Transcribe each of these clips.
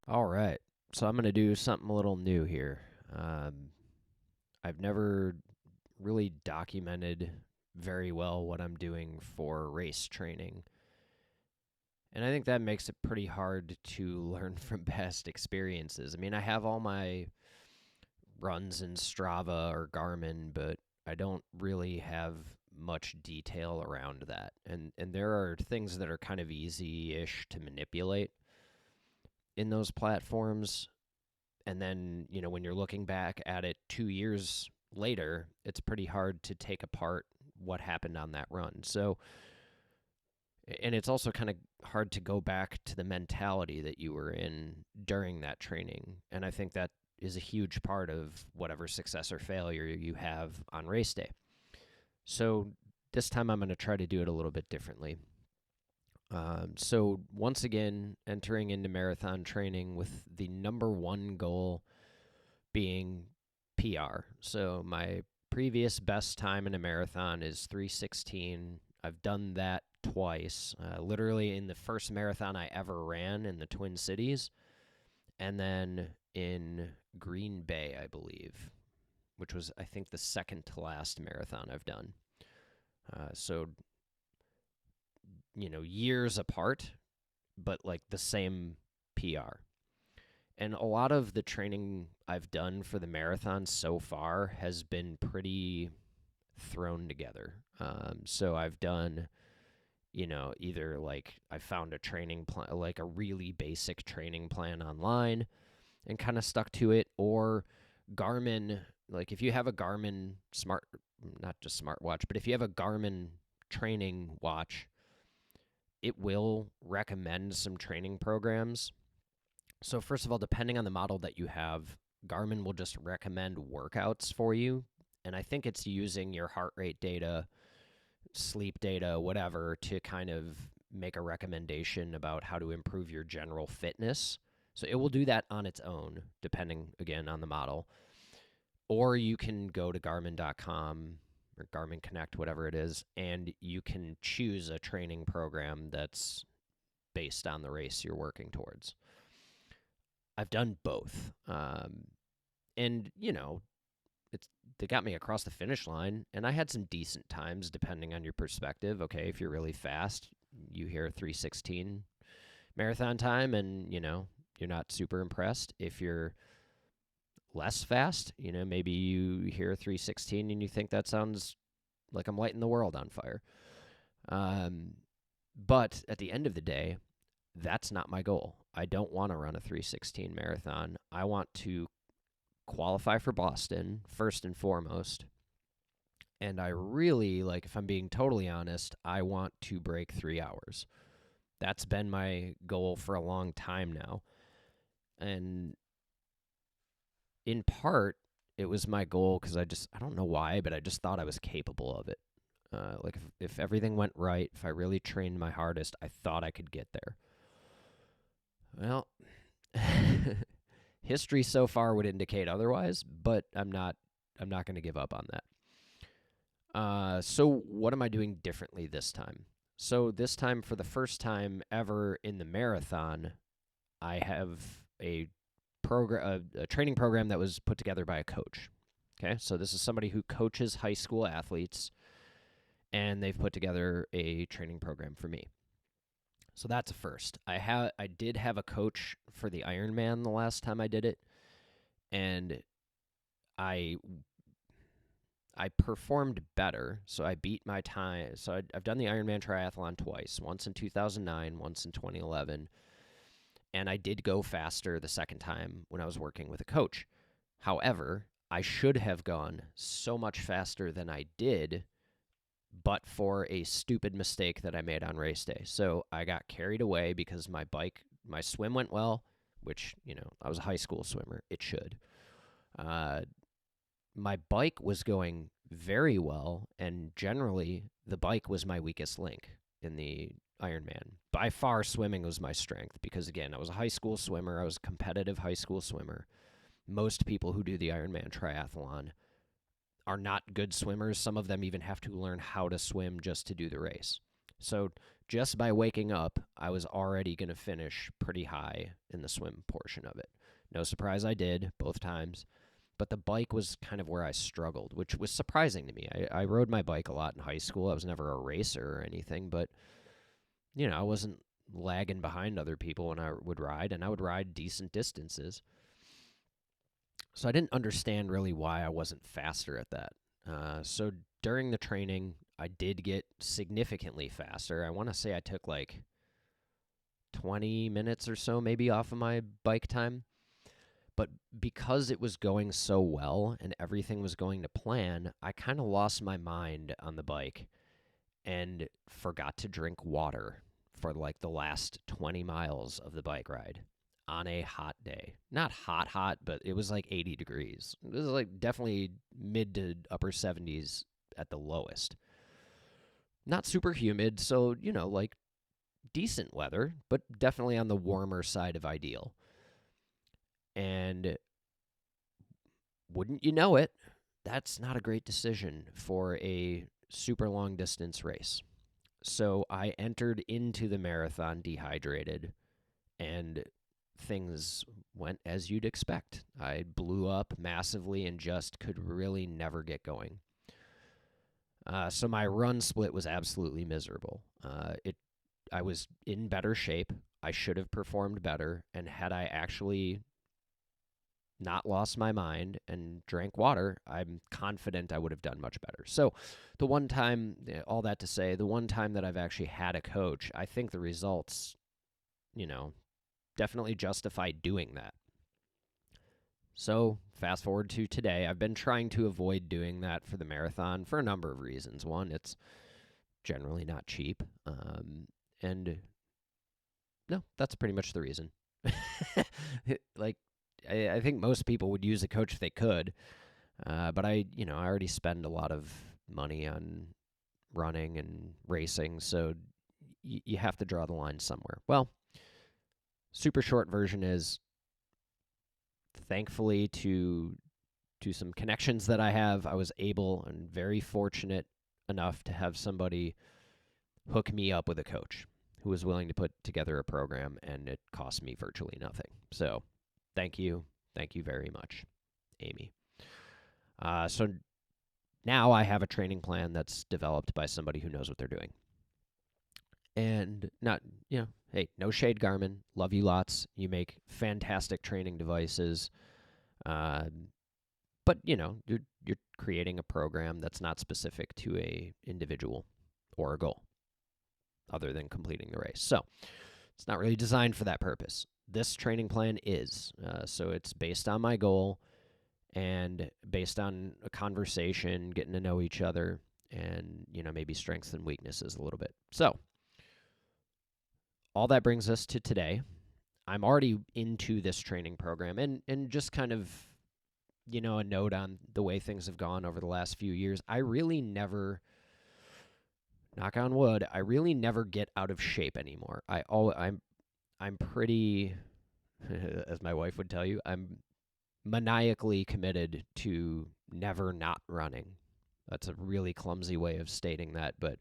All right. So I'm going to do something a little new here. Um, I've never really documented very well what I'm doing for race training. And I think that makes it pretty hard to learn from past experiences. I mean, I have all my runs in Strava or Garmin, but I don't really have much detail around that. And there are things that are kind of easy-ish to manipulate in those platforms. And then, when you're looking back at it 2 years later, it's pretty hard to take apart what happened on that run. So, and it's also kind of hard to go back to the mentality that you were in during that training. And I think that is a huge part of whatever success or failure you have on race day. So, this time I'm going to try to do it a little bit differently. So, once again, entering into marathon training with the number one goal being PR. So my previous best time in a marathon is 3:16. I've done that twice, literally in the first marathon I ever ran in the Twin Cities, and then in Green Bay, I believe, which was, I think, the second to last marathon I've done. So, years apart, but like the same PR. And a lot of the training I've done for the marathon so far has been pretty thrown together. So I've done, either like I found a training plan, like a really basic training plan online and kind of stuck to it, or Garmin, like if you have a Garmin smart, not just smartwatch, but if you have a Garmin training watch, it will recommend some training programs. So, first of all, depending on the model that you have, Garmin will just recommend workouts for you. And I think it's using your heart rate data, sleep data, whatever, to kind of make a recommendation about how to improve your general fitness. So, it will do that on its own, depending, again, on the model. Or you can go to Garmin.com or Garmin Connect, whatever it is, and you can choose a training program that's based on the race you're working towards. I've done both. And it's they got me across the finish line, and I had some decent times depending on your perspective. Okay, if you're really fast, you hear 3:16 marathon time, and you're not super impressed. If you're less fast, maybe you hear 3:16 and you think that sounds like I'm lighting the world on fire. Um, but at the end of the day, that's not my goal. I don't want to run a 3:16 marathon. I want to qualify for Boston first and foremost. And I really, like, if I'm being totally honest, I want to break 3 hours. That's been my goal for a long time now. And in part, it was my goal because I don't know why, but I just thought I was capable of it. Like, if everything went right, if I really trained my hardest, I thought I could get there. Well, history so far would indicate otherwise, but I'm not going to give up on that. So what am I doing differently this time? So this time, for the first time ever in the marathon, I have a training program that was put together by a coach. Okay, so this is somebody who coaches high school athletes, and they've put together a training program for me. So that's a first. I did have a coach for the Ironman the last time I did it, and I I performed better, so I beat my time. So I've done the Ironman triathlon twice, once in 2009, once in 2011, and I did go faster the second time when I was working with a coach. However, I should have gone so much faster than I did, but for a stupid mistake that I made on race day. So I got carried away because my swim went well, which, I was a high school swimmer. It should. Uh, my bike was going very well, and generally the bike was my weakest link in the Ironman. By far, swimming was my strength because, again, I was a high school swimmer. I was a competitive high school swimmer. Most people who do the Ironman triathlon are not good swimmers. Some of them even have to learn how to swim just to do the race. So just by waking up, I was already going to finish pretty high in the swim portion of it. No surprise I did both times. But the bike was kind of where I struggled, which was surprising to me. I rode my bike a lot in high school. I was never a racer or anything, but, I wasn't lagging behind other people when I would ride, and I would ride decent distances. So I didn't understand really why I wasn't faster at that. So during the training, I did get significantly faster. I want to say I took like 20 minutes or so maybe off of my bike time. But because it was going so well and everything was going to plan, I kind of lost my mind on the bike and forgot to drink water for like the last 20 miles of the bike ride on a hot day. Not hot, but it was like 80 degrees. It was like definitely mid to upper 70s at the lowest. Not super humid, so, like decent weather, but definitely on the warmer side of ideal. And wouldn't you know it, that's not a great decision for a super long distance race. So I entered into the marathon dehydrated, and things went as you'd expect. I blew up massively and just could really never get going. So my run split was absolutely miserable. I was in better shape. I should have performed better, and had I actually not lost my mind and drank water, I'm confident I would have done much better. So the one time, all that to say, the one time that I've actually had a coach, I think the results, definitely justify doing that. So fast forward to today, I've been trying to avoid doing that for the marathon for a number of reasons. One, it's generally not cheap. And no, that's pretty much the reason. Like, I think most people would use a coach if they could, but I already spend a lot of money on running and racing, so you have to draw the line somewhere. Well, super short version is, thankfully to some connections that I have, I was able and very fortunate enough to have somebody hook me up with a coach who was willing to put together a program, and it cost me virtually nothing. So thank you very much, Amy. So now I have a training plan that's developed by somebody who knows what they're doing. And not, hey, no shade, Garmin. Love you lots. You make fantastic training devices. But, you're creating a program that's not specific to a individual or a goal other than completing the race. So it's not really designed for that purpose. This training plan is. So it's based on my goal and based on a conversation, getting to know each other, and, maybe strengths and weaknesses a little bit. So all that brings us to today. I'm already into this training program, and just kind of, a note on the way things have gone over the last few years. I really never, knock on wood, I really never get out of shape anymore. I'm pretty, as my wife would tell you, I'm maniacally committed to never not running. That's a really clumsy way of stating that, but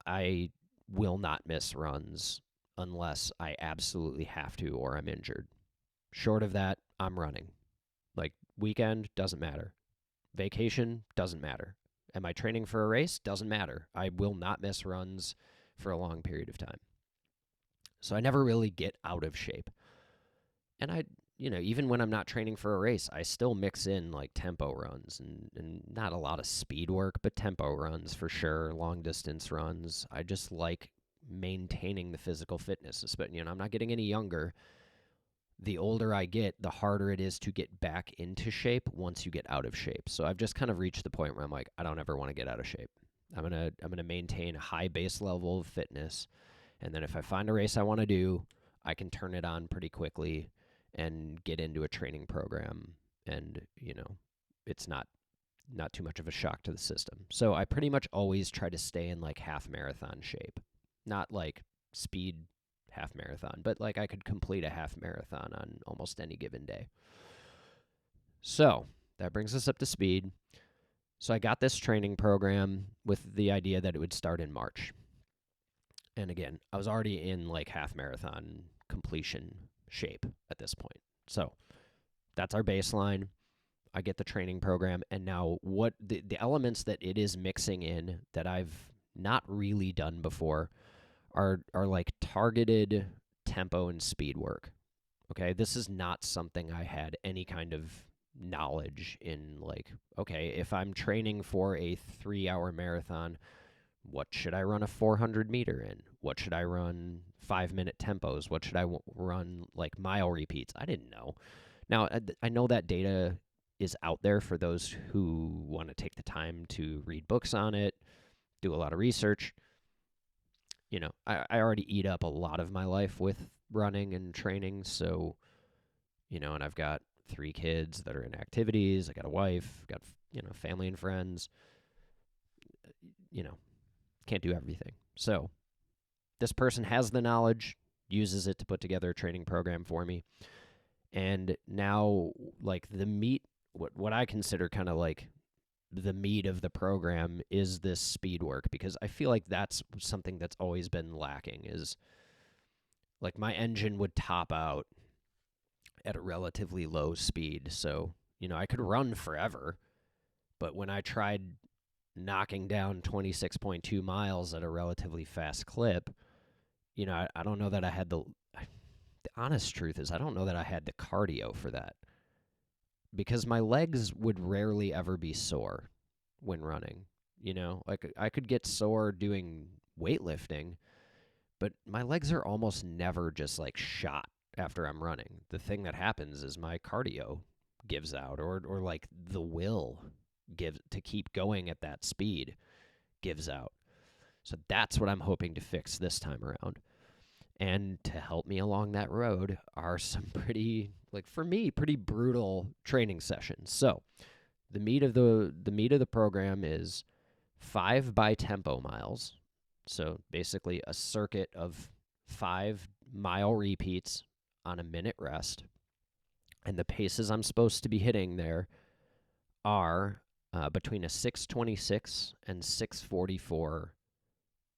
I will not miss runs unless I absolutely have to or I'm injured. Short of that, I'm running. Like, weekend, doesn't matter. Vacation, doesn't matter. Am I training for a race? Doesn't matter. I will not miss runs for a long period of time. So I never really get out of shape. And I, even when I'm not training for a race, I still mix in like tempo runs and not a lot of speed work, but tempo runs for sure, long distance runs. I just like maintaining the physical fitness. But, I'm not getting any younger. The older I get, the harder it is to get back into shape once you get out of shape. So I've just kind of reached the point where I'm like, I don't ever want to get out of shape. I'm gonna maintain a high base level of fitness, and then if I find a race I want to do, I can turn it on pretty quickly and get into a training program, and it's not too much of a shock to the system. So I pretty much always try to stay in like half marathon shape, not like speed half marathon, but like I could complete a half marathon on almost any given day. So that brings us up to speed. So I got this training program with the idea that it would start in March. And again, I was already in like half marathon completion shape at this point. So that's our baseline. I get the training program, and now what the elements that it is mixing in that I've not really done before are like targeted tempo and speed work. Okay, this is not something I had any kind of knowledge in. Like, okay, if I'm training for a 3-hour marathon, what should I run a 400-meter in? What should I run 5-minute tempos? What should I run like mile repeats? I didn't know. Now, I know that data is out there for those who want to take the time to read books on it, do a lot of research. I already eat up a lot of my life with running and training. So, and I've got 3 kids that are in activities. I got a wife, got, family and friends. Can't do everything. So this person has the knowledge, uses it to put together a training program for me. And now, like, the meat, what I consider kind of like the meat of the program is this speed work, because I feel like that's something that's always been lacking. Is like my engine would top out at a relatively low speed. So, I could run forever, but when I tried knocking down 26.2 miles at a relatively fast clip, I don't know that I had the honest truth is I don't know that I had the cardio for that, because my legs would rarely ever be sore when running. Like I could get sore doing weightlifting, but my legs are almost never just like shot after I'm running. The thing that happens is my cardio gives out, or like the will to keep going at that speed gives out. So that's what I'm hoping to fix this time around. And to help me along that road are some pretty, like for me, pretty brutal training sessions. So the meat of the program is 5 by tempo miles. So basically a circuit of 5-mile repeats on a minute rest. And the paces I'm supposed to be hitting there are between a 6:26 and 6:44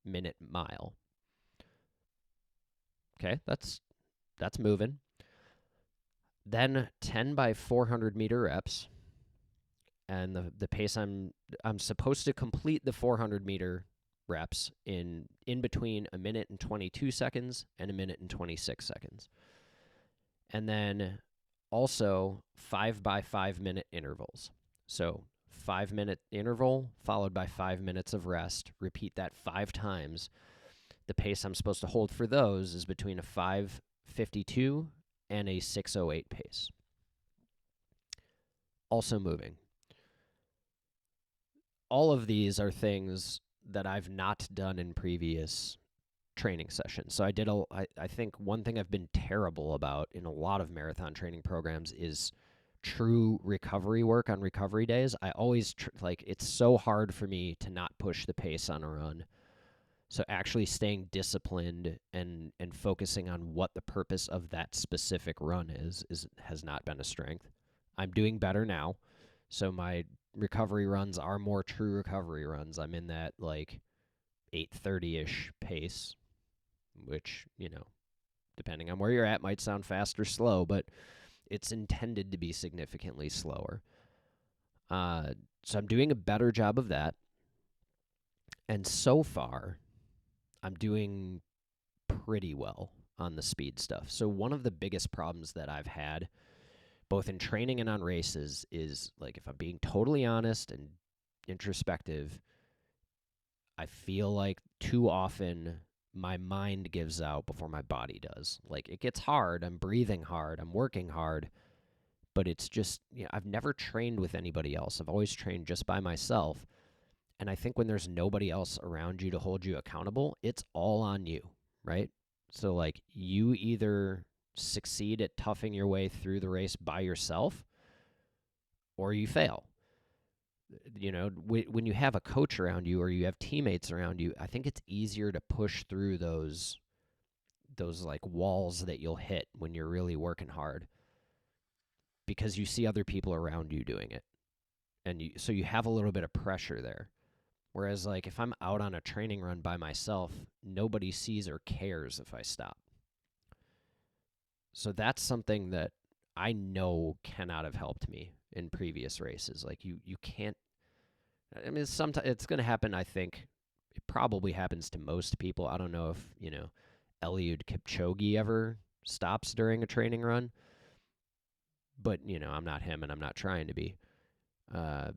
minute mile. Okay, that's moving. Then 10 by 400 meter reps, and the pace I'm supposed to complete the 400 meter reps in between a minute and 22 seconds and a minute and 26 seconds. And then also 5 by 5 minute intervals. So 5-minute interval followed by 5 minutes of rest. Repeat that 5 times. The pace I'm supposed to hold for those is between a 5:52 and a 6:08 pace. Also moving. All of these are things that I've not done in previous training sessions. So I think one thing I've been terrible about in a lot of marathon training programs is true recovery work on recovery days. I always it's so hard for me to not push the pace on a run. So actually staying disciplined and focusing on what the purpose of that specific run has not been a strength. I'm doing better now. So my recovery runs are more true recovery runs. I'm in that like 8:30-ish pace, which, depending on where you're at, might sound fast or slow, but it's intended to be significantly slower. So I'm doing a better job of that. And so far, I'm doing pretty well on the speed stuff. So one of the biggest problems that I've had, both in training and on races, is, like, if I'm being totally honest and introspective, I feel like too often my mind gives out before my body does. Like, it gets hard. I'm breathing hard. I'm working hard. But it's just, I've never trained with anybody else. I've always trained just by myself. And I think when there's nobody else around you to hold you accountable, it's all on you, right? So, like, you either succeed at toughing your way through the race by yourself, or you fail. When you have a coach around you or you have teammates around you, I think it's easier to push through those like walls that you'll hit when you're really working hard, because you see other people around you doing it, and so you have a little bit of pressure there. Whereas, like, if I'm out on a training run by myself, nobody sees or cares if I stop. So that's something that I know cannot have helped me in previous races. Like, you can't. I mean, sometimes it's going to happen. I think it probably happens to most people. I don't know if Eliud Kipchoge ever stops during a training run, but I'm not him, and I'm not trying to be. Uh,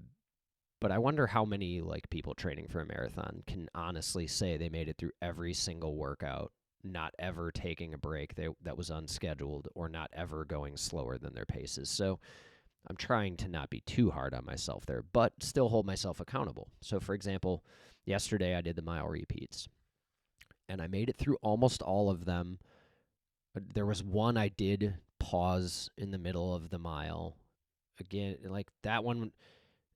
but I wonder how many like people training for a marathon can honestly say they made it through every single workout, not ever taking a break that was unscheduled, or not ever going slower than their paces. So I'm trying to not be too hard on myself there, but still hold myself accountable. So, for example, yesterday I did the mile repeats, and I made it through almost all of them. There was one I did pause in the middle of the mile. Again, like that one,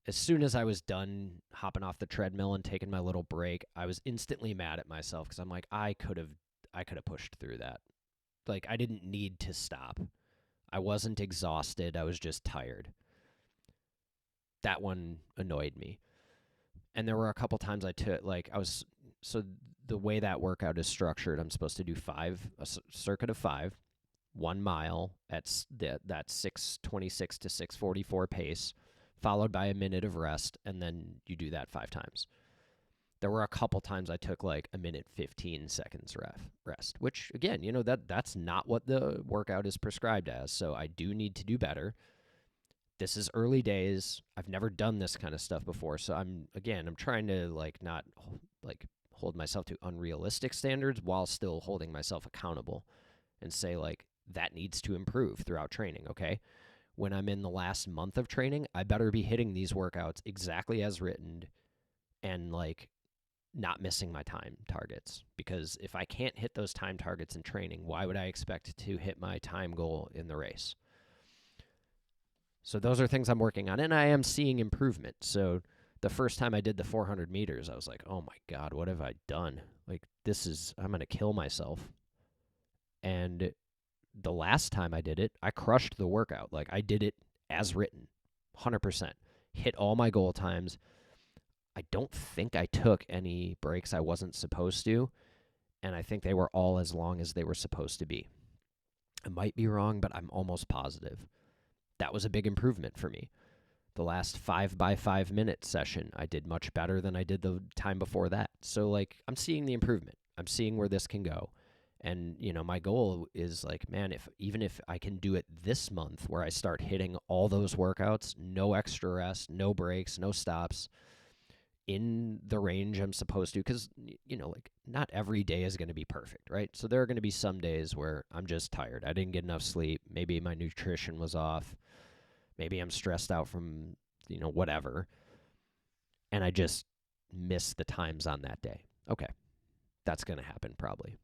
as soon as I was done hopping off the treadmill and taking my little break, I was instantly mad at myself because I'm like, I could have pushed through that. Like, I didn't need to stop. I wasn't exhausted. I was just tired. That one annoyed me. And there were a couple times I took, like, so the way that workout is structured, I'm supposed to do a circuit of 5, 1 mile at that 6:26 to 6:44 pace, followed by a minute of rest, and then you do that 5 times. There were a couple times I took like a minute 15 seconds rest, which again, that's not what the workout is prescribed as. So I do need to do better. This is early days. I've never done this kind of stuff before, so I'm trying to like not like hold myself to unrealistic standards while still holding myself accountable and say like that needs to improve throughout training, okay? When I'm in the last month of training, I better be hitting these workouts exactly as written and like not missing my time targets, because if I can't hit those time targets in training, why would I expect to hit my time goal in the race? So those are things I'm working on, and I am seeing improvement. So the first time I did the 400 meters, I was like, oh my God, what have I done? Like, I'm going to kill myself. And the last time I did it, I crushed the workout. Like, I did it as written, 100%. Hit all my goal times. I don't think I took any breaks I wasn't supposed to, and I think they were all as long as they were supposed to be. I might be wrong, but I'm almost positive. That was a big improvement for me. The last 5 by 5 minute session, I did much better than I did the time before that. So, like, I'm seeing the improvement. I'm seeing where this can go. And, my goal is like, man, even if I can do it this month where I start hitting all those workouts, no extra rest, no breaks, no stops, in the range I'm supposed to, because, like, not every day is going to be perfect, right? So there are going to be some days where I'm just tired. I didn't get enough sleep. Maybe my nutrition was off. Maybe I'm stressed out from, whatever. And I just miss the times on that day. Okay. That's going to happen probably.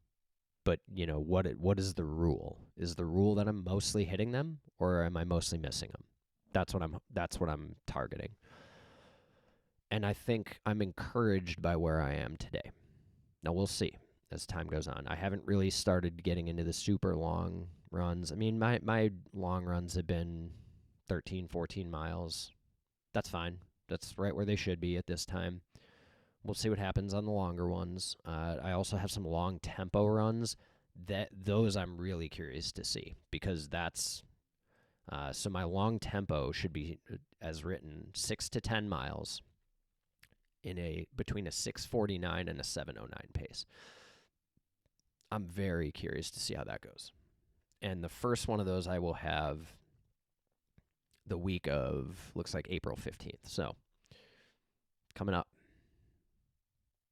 But, what is the rule? Is the rule that I'm mostly hitting them, or am I mostly missing them? That's what I'm targeting. And I think I'm encouraged by where I am today. Now, we'll see as time goes on. I haven't really started getting into the super long runs. I mean, my long runs have been 13, 14 miles. That's fine. That's right where they should be at this time. We'll see what happens on the longer ones. I also have some long tempo runs. Those I'm really curious to see, because that's so my long tempo should be, as written, 6 to 10 miles between a 6:49 and a 7:09 pace. I'm very curious to see how that goes. And the first one of those I will have the week of, looks like April 15th. So coming up.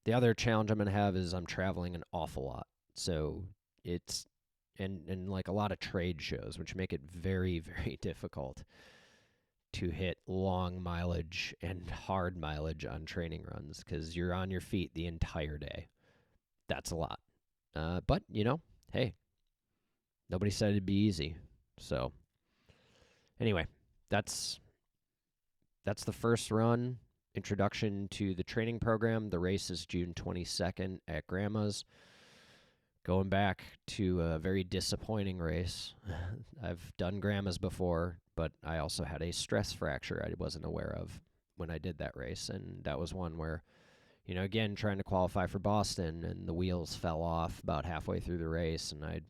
The other challenge I'm going to have is I'm traveling an awful lot. So it's and like a lot of trade shows, which make it very, very difficult to hit long mileage and hard mileage on training runs, because you're on your feet the entire day. That's a lot. But, hey, nobody said it'd be easy. So anyway, that's the first run. Introduction to the training program. The race is June 22nd at Grandma's. Going back to a very disappointing race. I've done Grandma's before, but I also had a stress fracture I wasn't aware of when I did that race. And that was one where, again, trying to qualify for Boston, and the wheels fell off about halfway through the race, and I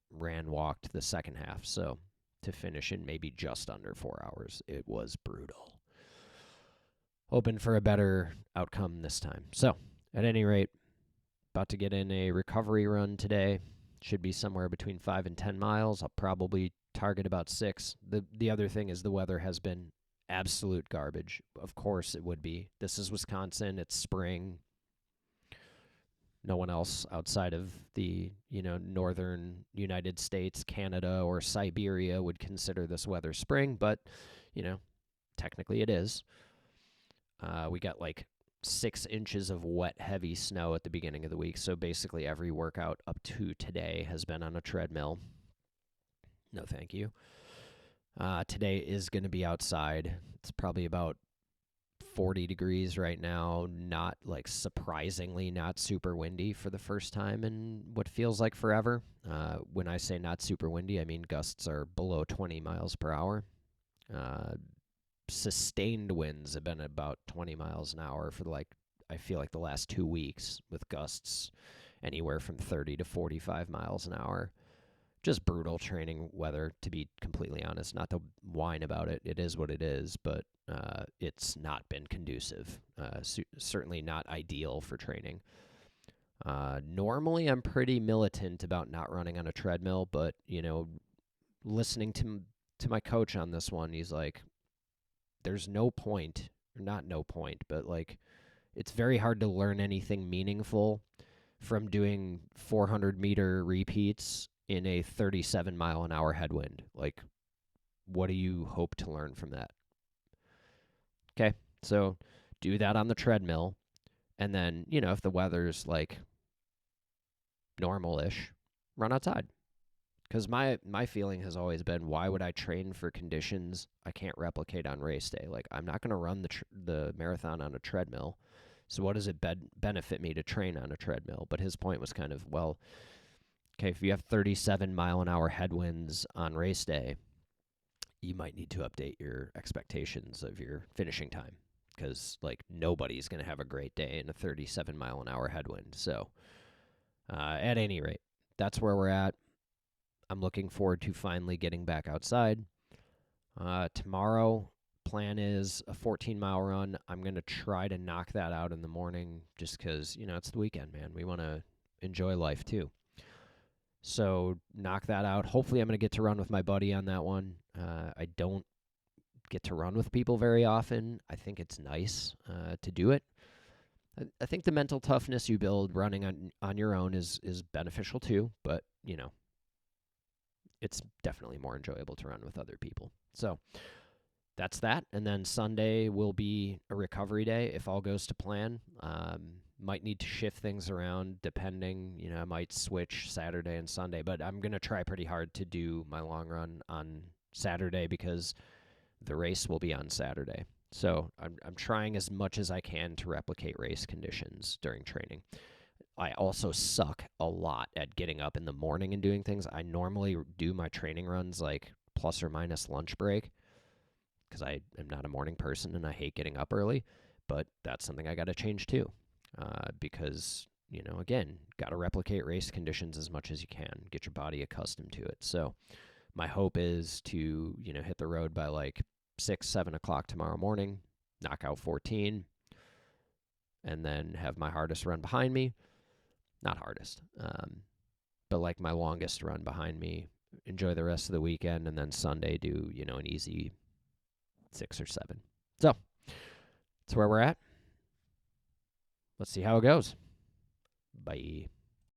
walked the second half. So to finish in maybe just under 4 hours, it was brutal. Hoping for a better outcome this time. So at any rate, about to get in a recovery run today. Should be somewhere between 5 and 10 miles. I'll probably target about 6. The other thing is the weather has been absolute garbage. Of course it would be. This is Wisconsin. It's spring. No one else outside of the, northern United States, Canada, or Siberia would consider this weather spring, but, technically it is. We got like 6 inches of wet, heavy snow at the beginning of the week, so basically every workout up to today has been on a treadmill. No, thank you. Today is going to be outside. It's probably about 40 degrees right now, not like surprisingly not super windy for the first time in what feels like forever. When I say not super windy, I mean gusts are below 20 miles per hour. Sustained winds have been about 20 miles an hour for I feel like the last 2 weeks, with gusts anywhere from 30 to 45 miles an hour. Just brutal training weather, to be completely honest. Not to whine about it. It is what it is, but it's not been conducive. Certainly not ideal for training. Normally, I'm pretty militant about not running on a treadmill, but, listening to my coach on this one, he's like, there's no point, or not no point, but it's very hard to learn anything meaningful from doing 400-meter repeats in a 37-mile-an-hour headwind. What do you hope to learn from that? Okay, so do that on the treadmill, and then, if the weather's normal-ish, run outside. Because my feeling has always been, why would I train for conditions I can't replicate on race day? I'm not going to run the marathon on a treadmill, so what does it benefit me to train on a treadmill? But his point was kind of, well, okay, if you have 37-mile-an-hour headwinds on race day, you might need to update your expectations of your finishing time, because nobody's going to have a great day in a 37-mile-an-hour headwind. So at any rate, that's where we're at. I'm looking forward to finally getting back outside. Tomorrow, plan is a 14-mile run. I'm going to try to knock that out in the morning just because, it's the weekend, man. We want to enjoy life too. So knock that out. Hopefully I'm going to get to run with my buddy on that one. I don't get to run with people very often. I think it's nice to do it. I think the mental toughness you build running on your own is beneficial too, but, it's definitely more enjoyable to run with other people. So that's that. And then Sunday will be a recovery day if all goes to plan. Might need to shift things around depending. I might switch Saturday and Sunday, but I'm going to try pretty hard to do my long run on Saturday because the race will be on Saturday. So I'm trying as much as I can to replicate race conditions during training. I also suck a lot at getting up in the morning and doing things. I normally do my training runs plus or minus lunch break because I am not a morning person and I hate getting up early. But that's something I got to change too because, again, got to replicate race conditions as much as you can. Get your body accustomed to it. So my hope is to, hit the road by 6, 7 o'clock tomorrow morning, knock out 14, and then have my hardest run behind me. Not hardest, but my longest run behind me. Enjoy the rest of the weekend, and then Sunday do, an easy 6 or 7. So that's where we're at. Let's see how it goes. Bye.